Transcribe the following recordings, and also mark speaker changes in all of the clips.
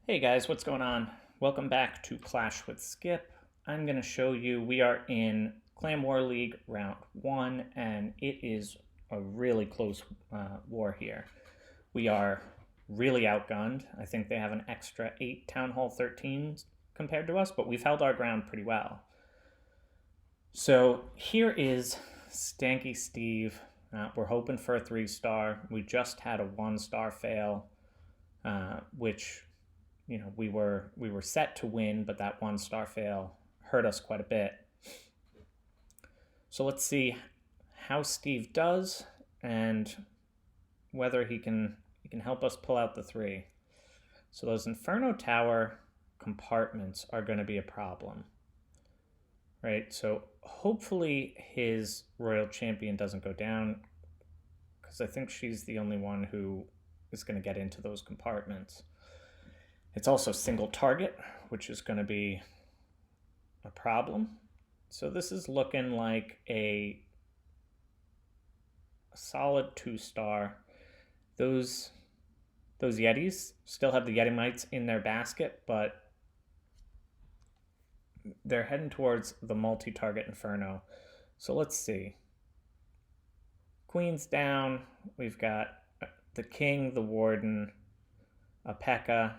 Speaker 1: Hey guys, what's going on? Welcome back to Clash with Skip. I'm going to show you, we are in Clan War League round 1, and it is a really close war here. We are really outgunned. I think they have an extra 8 Town Hall 13s compared to us, but we've held our ground pretty well. So here is Stanky Steve. We're hoping for a 3-star. We just had a 1-star fail, which we were set to win, but that 1-star fail hurt us quite a bit. So let's see how Steve does and whether he can help us pull out the 3. So those Inferno Tower compartments are going to be a problem, right? So hopefully his Royal Champion doesn't go down, because I think she's the only one who is going to get into those compartments. It's also single target, which is going to be a problem. So this is looking like a solid 2-star. Those Yetis still have the Yeti Mites in their basket, but they're heading towards the multi-target Inferno. So let's see. Queen's down. We've got the King, the Warden, a P.E.K.K.A.,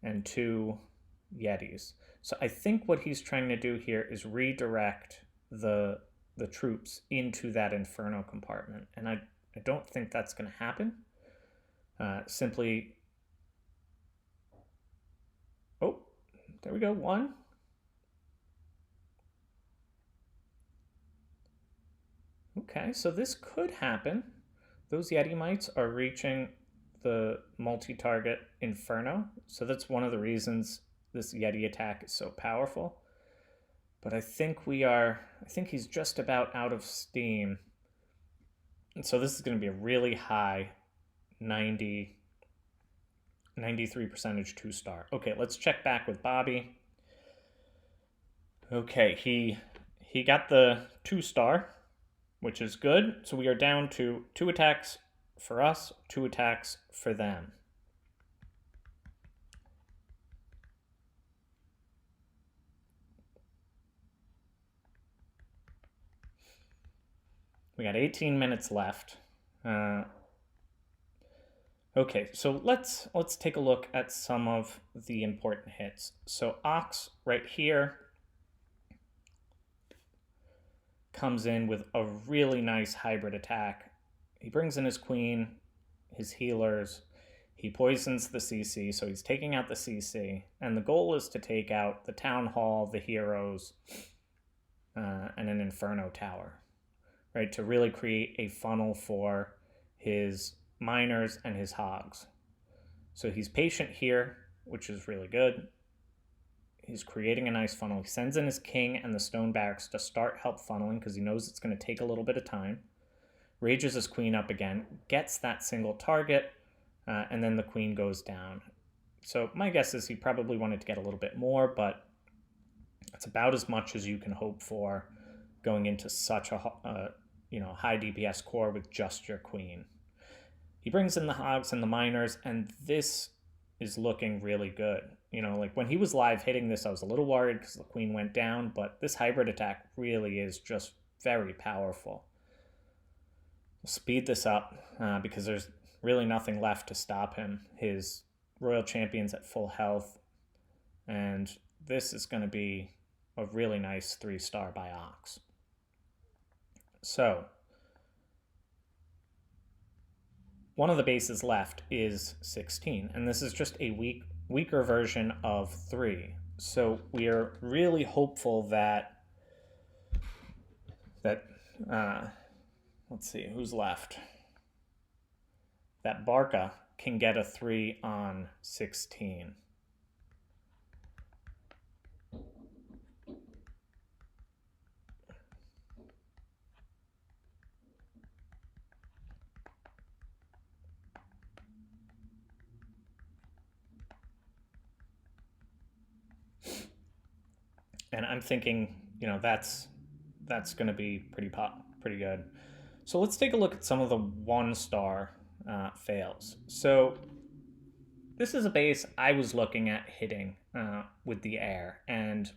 Speaker 1: and 2 Yetis. So I think what he's trying to do here is redirect the troops into that Inferno compartment. And I don't think that's going to happen. Simply... Oh, there we go, 1. Okay, so this could happen. Those Yeti Mites are reaching the multi-target Inferno, so that's one of the reasons this Yeti attack is so powerful. But I think he's just about out of steam, and so this is going to be a really high 93% 2-star. Okay, let's check back with Bobby. Okay, he got the 2-star, which is good. So we are down to 2 attacks for us, 2 attacks for them. We got 18 minutes left. Okay, so let's take a look at some of the important hits. So Ox right here comes in with a really nice hybrid attack. He brings in his queen, his healers, he poisons the CC, so he's taking out the CC, and the goal is to take out the Town Hall, the heroes, and an Inferno Tower, right? To really create a funnel for his miners and his hogs. So he's patient here, which is really good. He's creating a nice funnel. He sends in his king and the stone barracks to start help funneling because he knows it's going to take a little bit of time. Rages his queen up again, gets that single target, and then the queen goes down. So my guess is he probably wanted to get a little bit more, but it's about as much as you can hope for going into such a high DPS core with just your queen. He brings in the hogs and the miners, and this is looking really good. Like when he was live hitting this, I was a little worried because the queen went down, but this hybrid attack really is just very powerful. We'll speed this up because there's really nothing left to stop him. His Royal Champion's at full health, and this is going to be a really nice 3-star by Ox. So one of the bases left is 16, and this is just a weaker version of 3. So we are really hopeful that let's see who's left. That Barca can get a 3 on 16. And I'm thinking, that's going to be pretty good. So let's take a look at some of the 1-star fails. So This is a base I was looking at hitting with the air, and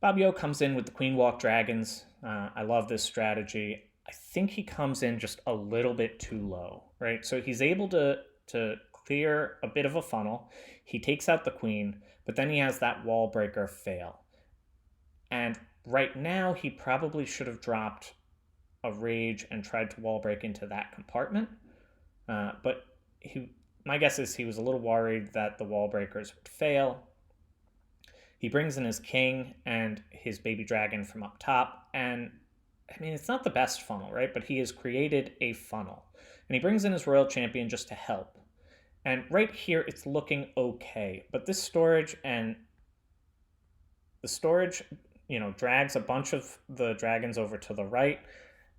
Speaker 1: Babio comes in with the Queen Walk Dragons. I love this strategy. I think he comes in just a little bit too low, right? So he's able to clear a bit of a funnel. He takes out the queen, but then he has that wall breaker fail. And right now, he probably should have dropped a rage and tried to wall break into that compartment. But my guess is he was a little worried that the wall breakers would fail. He brings in his king and his baby dragon from up top, and I mean, it's not the best funnel, right? But he has created a funnel. And he brings in his royal champion just to help. And right here, it's looking okay. But this storage and the storage, drags a bunch of the dragons over to the right.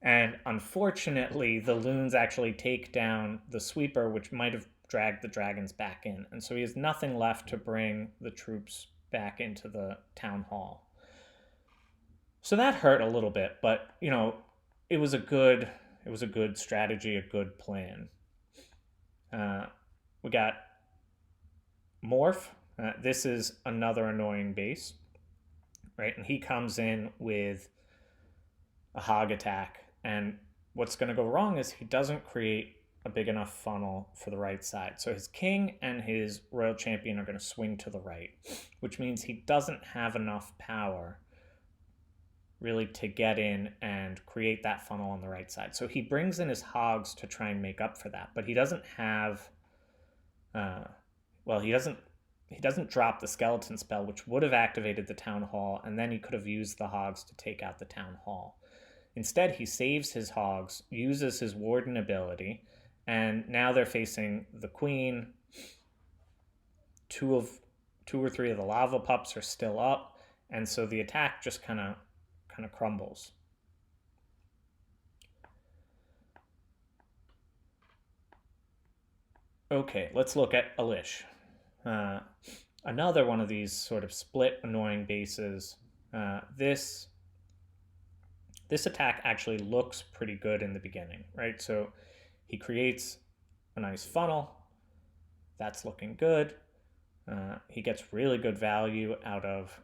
Speaker 1: And unfortunately, the loons actually take down the sweeper, which might have dragged the dragons back in. And so he has nothing left to bring the troops back into the town hall. So that hurt a little bit, but it was a good strategy, a good plan. We got Morph. This is another annoying base, right? And he comes in with a hog attack, and what's going to go wrong is he doesn't create a big enough funnel for the right side. So his king and his royal champion are going to swing to the right, which means he doesn't have enough power really to get in and create that funnel on the right side. So he brings in his hogs to try and make up for that, but he doesn't have he doesn't drop the skeleton spell, which would have activated the town hall, and then he could have used the hogs to take out the town hall. Instead, he saves his hogs, uses his warden ability, and now they're facing the queen. Two or three of the lava pups are still up, and so the attack just kind of crumbles. Okay, let's look at Alish. Another one of these sort of split annoying bases. This attack actually looks pretty good in the beginning, right? So he creates a nice funnel. That's looking good. He gets really good value out of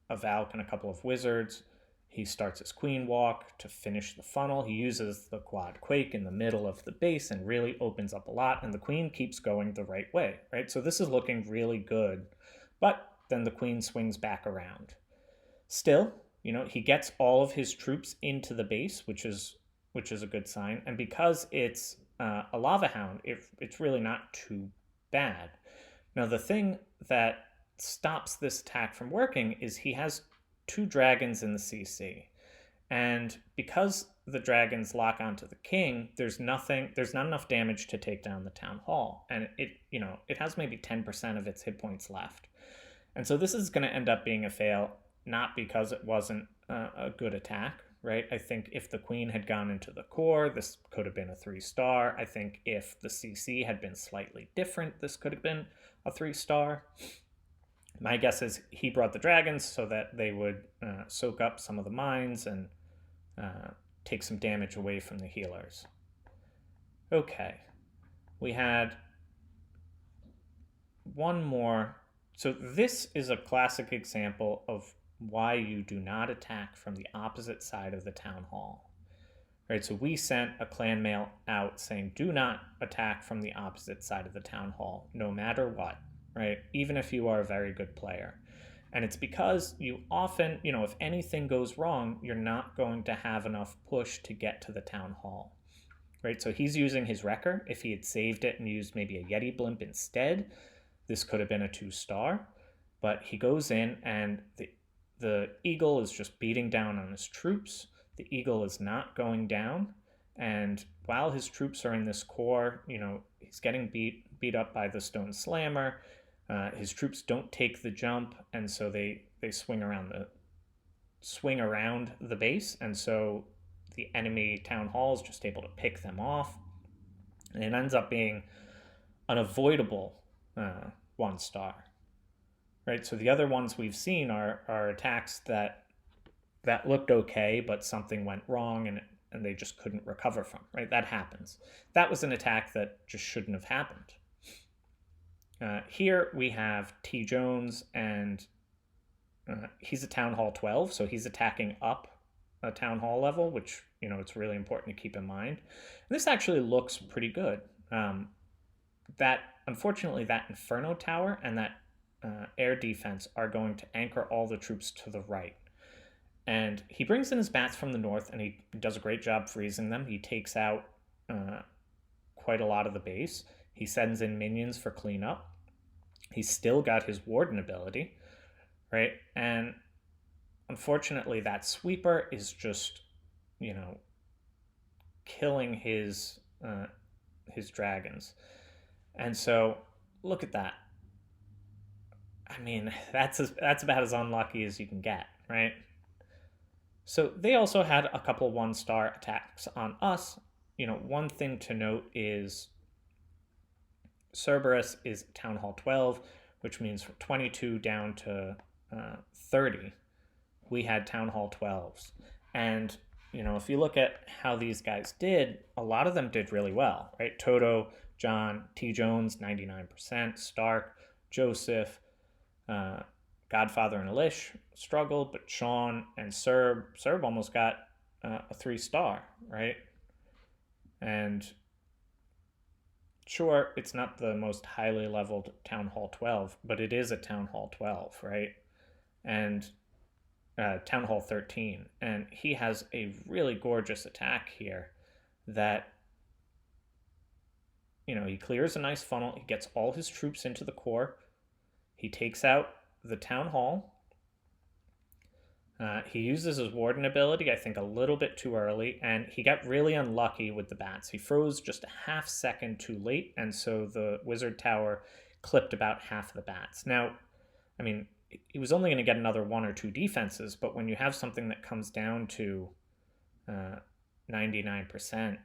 Speaker 1: a Valk and a couple of wizards. He starts his queen walk to finish the funnel. He uses the quad quake in the middle of the base and really opens up a lot, and the queen keeps going the right way, right? So this is looking really good, but then the queen swings back around. Still, he gets all of his troops into the base, which is a good sign, and because it's a lava hound, it's really not too bad. Now, the thing that stops this attack from working is he has 2 dragons in the CC. And because the dragons lock onto the king, there's not enough damage to take down the town hall. And it has maybe 10% of its hit points left. And so this is going to end up being a fail, not because it wasn't a good attack, right? I think if the queen had gone into the core, this could have been a 3-star. I think if the CC had been slightly different, this could have been a 3-star. My guess is he brought the dragons so that they would soak up some of the mines and take some damage away from the healers. Okay, we had one more. So this is a classic example of why you do not attack from the opposite side of the town hall. Right, so we sent a clan mail out saying do not attack from the opposite side of the town hall, no matter what. Right? Even if you are a very good player. And it's because you often, if anything goes wrong, you're not going to have enough push to get to the town hall. Right? So he's using his Wrecker. If he had saved it and used maybe a Yeti blimp instead, this could have been a 2-star. But he goes in and the eagle is just beating down on his troops. The eagle is not going down. And while his troops are in this core, he's getting beat up by the stone slammer. His troops don't take the jump, and so they swing around the base, and so the enemy town hall is just able to pick them off, and it ends up being an avoidable 1-star. Right. So the other ones we've seen are attacks that looked okay, but something went wrong, and and they just couldn't recover from, right? That happens. That was an attack that just shouldn't have happened. Here we have T. Jones, and he's a Town Hall 12, so he's attacking up a Town Hall level, which, it's really important to keep in mind. And this actually looks pretty good. Unfortunately, that Inferno Tower and that air defense are going to anchor all the troops to the right. And he brings in his bats from the north, and he does a great job freezing them. He takes out quite a lot of the base. He sends in minions for cleanup. He's still got his Warden ability, right? And unfortunately, that sweeper is just, killing his dragons. And so, look at that. I mean, that's about as unlucky as you can get, right? So they also had a couple 1-star attacks on us. One thing to note is Cerberus is Town Hall 12, which means from 22 down to 30, we had Town Hall 12s. And, if you look at how these guys did, a lot of them did really well, right? Toto, John, T. Jones, 99%, Stark, Joseph, Godfather and Elish struggled, but Sean and Serb almost got a 3-star, right? And sure, it's not the most highly leveled Town Hall 12, but it is a Town Hall 12, right? And Town Hall 13. And he has a really gorgeous attack here that, he clears a nice funnel. He gets all his troops into the core. He takes out the Town Hall. He uses his Warden ability, I think, a little bit too early, and he got really unlucky with the bats. He froze just a half second too late, and so the Wizard Tower clipped about half of the bats. Now, I mean, he was only going to get another 1 or 2 defenses, but when you have something that comes down to 99%,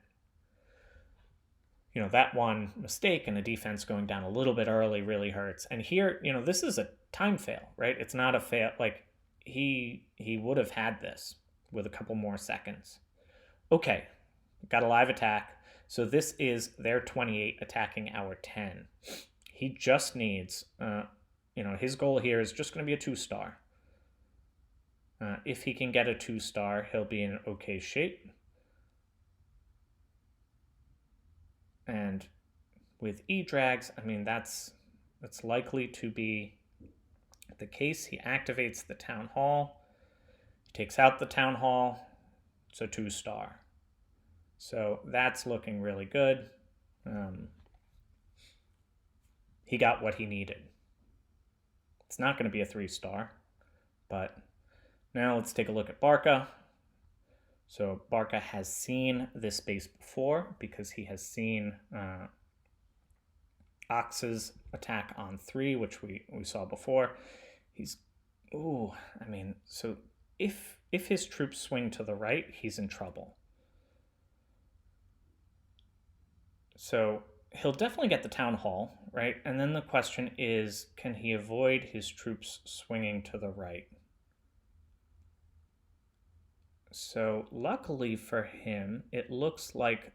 Speaker 1: that one mistake and the defense going down a little bit early really hurts. And here, this is a time fail, right? It's not a fail. Like, he would have had this with a couple more seconds. Okay, got a live attack. So this is their 28 attacking our 10. He just needs, his goal here is just going to be a 2-star. If he can get a 2-star, he'll be in okay shape. And with E-Drags, I mean, that's likely to be the case. He activates the Town Hall. He takes out the Town Hall. It's a 2-star. So that's looking really good. He got what he needed. It's not going to be a 3-star. But now let's take a look at Barca. So Barca has seen this base before because he has seen Ox's attack on 3, which we saw before. So if his troops swing to the right, he's in trouble. So he'll definitely get the Town Hall, right? And then the question is, can he avoid his troops swinging to the right? So luckily for him, it looks like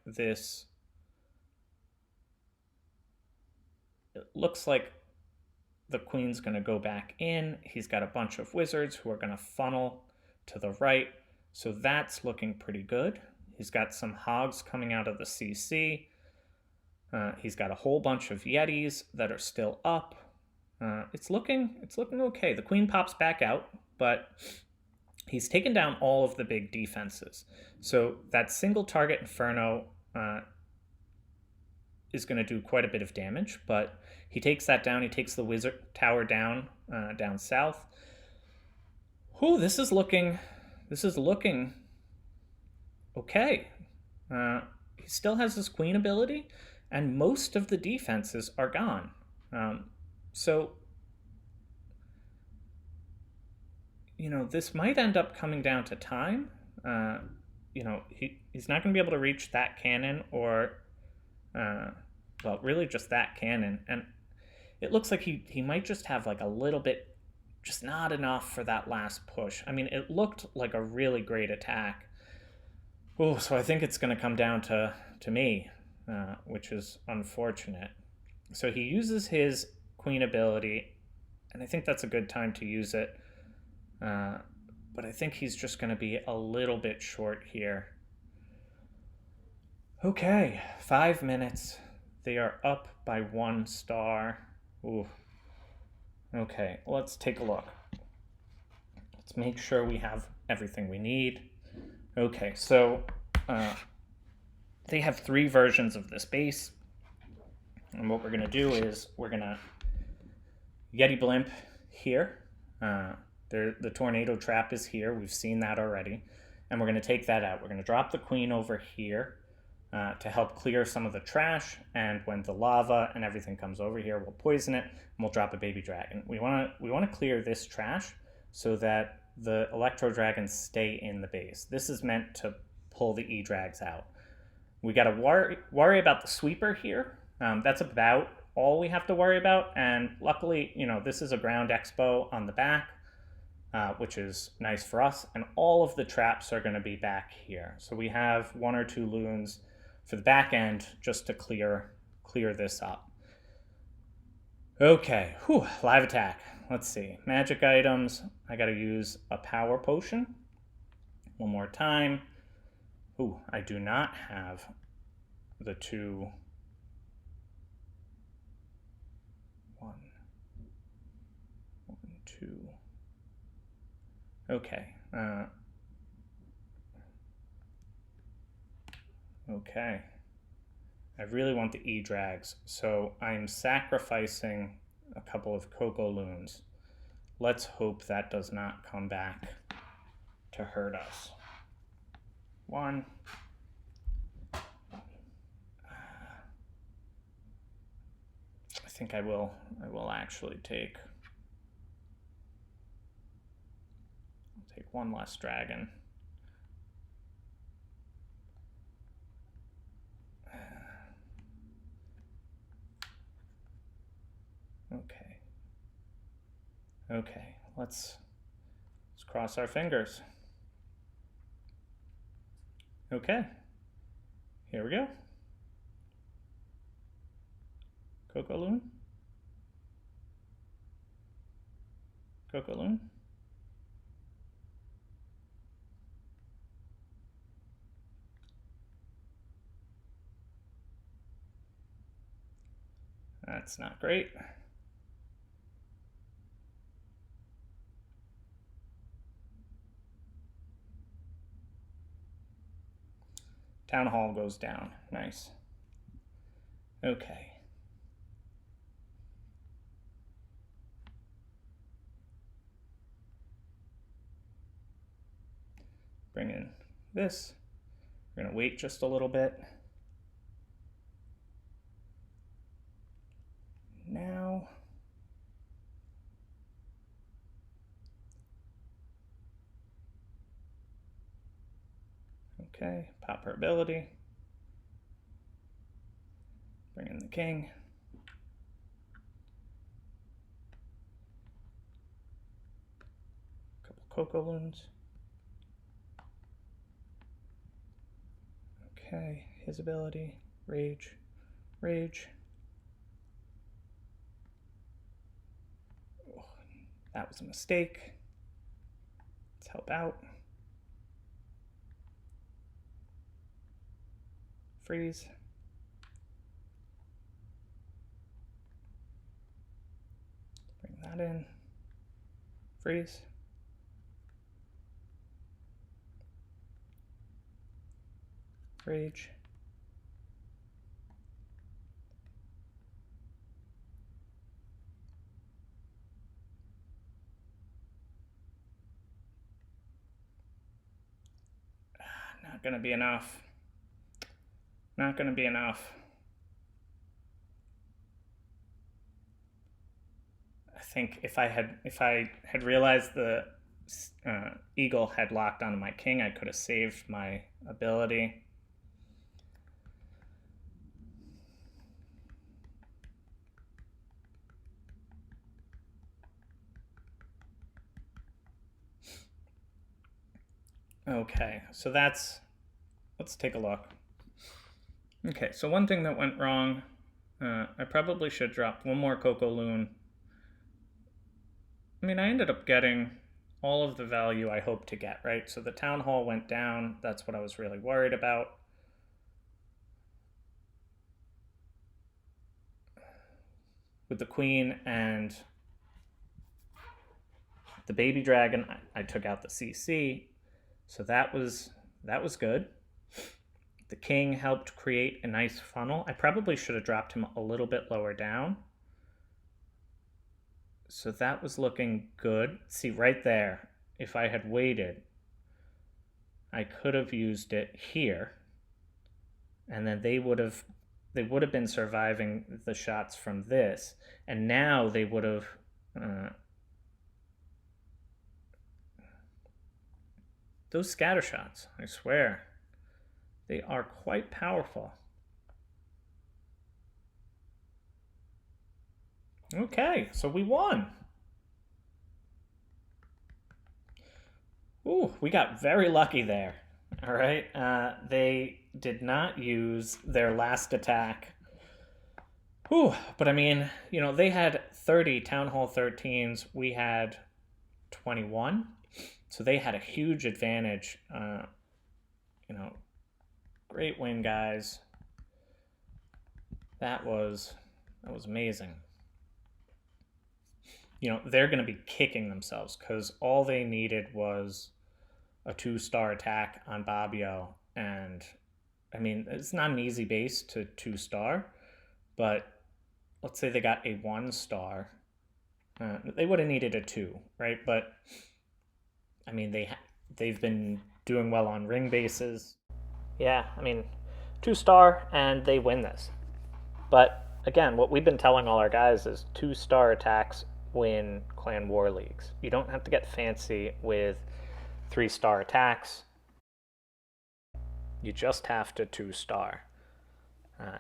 Speaker 1: the queen's going to go back in. He's got a bunch of wizards who are going to funnel to the right. So that's looking pretty good. He's got some hogs coming out of the CC. He's got a whole bunch of Yetis that are still up. It's looking okay. The queen pops back out, but he's taken down all of the big defenses. So that single target Inferno is going to do quite a bit of damage, but he takes that down. He takes the Wizard Tower down south. Ooh, this is looking okay. He still has his queen ability, and most of the defenses are gone. So this might end up coming down to time. He's not going to be able to reach that cannon or, really just that cannon. And it looks like he might just have like a little bit, just not enough for that last push. I mean, it looked like a really great attack. Oh, so I think it's going to come down to me, which is unfortunate. So he uses his queen ability, and I think that's a good time to use it. Uh, but I think he's just going to be a little bit short here. Okay, 5 minutes. They are up by 1 star. Ooh. Okay, let's take a look. Let's make sure we have everything we need. Okay, so they have 3 versions of this base. And what we're going to do is we're going to Yeti Blimp here. The tornado trap is here. We've seen that already. And we're going to take that out. We're going to drop the queen over here to help clear some of the trash. And when the lava and everything comes over here, we'll poison it and we'll drop a baby dragon. We want to clear this trash so that the electro dragons stay in the base. This is meant to pull the E-Drags out. We got to worry about the sweeper here. That's about all we have to worry about. And luckily, this is a ground expo on the back, which is nice for us. And all of the traps are going to be back here. So we have 1 or 2 loons for the back end just to clear this up. Okay, live attack. Let's see. Magic items. I got to use a power potion. One more time. I do not have the 2. 1, 2. Okay. Okay. I really want the E-Drags, so I'm sacrificing a couple of Coco Loons. Let's hope that does not come back to hurt us. 1. I think I will actually take 1 less dragon. Okay, let's cross our fingers. Okay, here we go. Coco Loon. Coco Loon. That's not great. Town Hall goes down. Nice. Okay. Bring in this. We're going to wait just a little bit. Now. Okay, pop her ability. Bring in the king. Couple Coco Loons. Okay, his ability. Rage. Rage. Oh, that was a mistake. Let's help out. Freeze. Bring that in. Freeze. Rage. Not gonna be enough. Not gonna be enough. I think if I had realized the eagle had locked onto my king, I could have saved my ability. Okay, so that's let's take a look. Okay, so one thing that went wrong, I probably should drop one more Coco Loon. I mean, I ended up getting all of the value I hoped to get, right? So the Town Hall went down. That's what I was really worried about. With the Queen and the Baby Dragon, I took out the CC. So that was good. The King helped create a nice funnel. I probably should have dropped him a little bit lower down. So that was looking good. See, right there, if I had waited, I could have used it here. And then they would have been surviving the shots from this. And now they would have those scatter shots, I swear, they are quite powerful. Okay, so we won. Ooh, we got very lucky there. All right, they did not use their last attack. Ooh, but I mean, they had 30 Town Hall 13s. We had 21. So they had a huge advantage. Great win, guys. That was amazing. They're going to be kicking themselves because all they needed was a 2-star attack on Bobbio. And, I mean, it's not an easy base to 2-star, but let's say they got a 1-star. They would have needed a 2, right? But, I mean, they've been doing well on ring bases. Yeah, I mean, 2-star, and they win this. But, again, what we've been telling all our guys is 2-star attacks win Clan War Leagues. You don't have to get fancy with 3-star attacks. You just have to 2-star.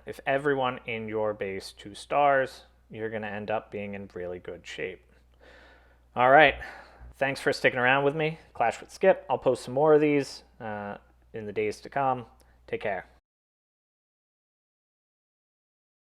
Speaker 1: If everyone in your base 2 stars, you're going to end up being in really good shape. All right. Thanks for sticking around with me. Clash with Skip. I'll post some more of these in the days to come. Take care.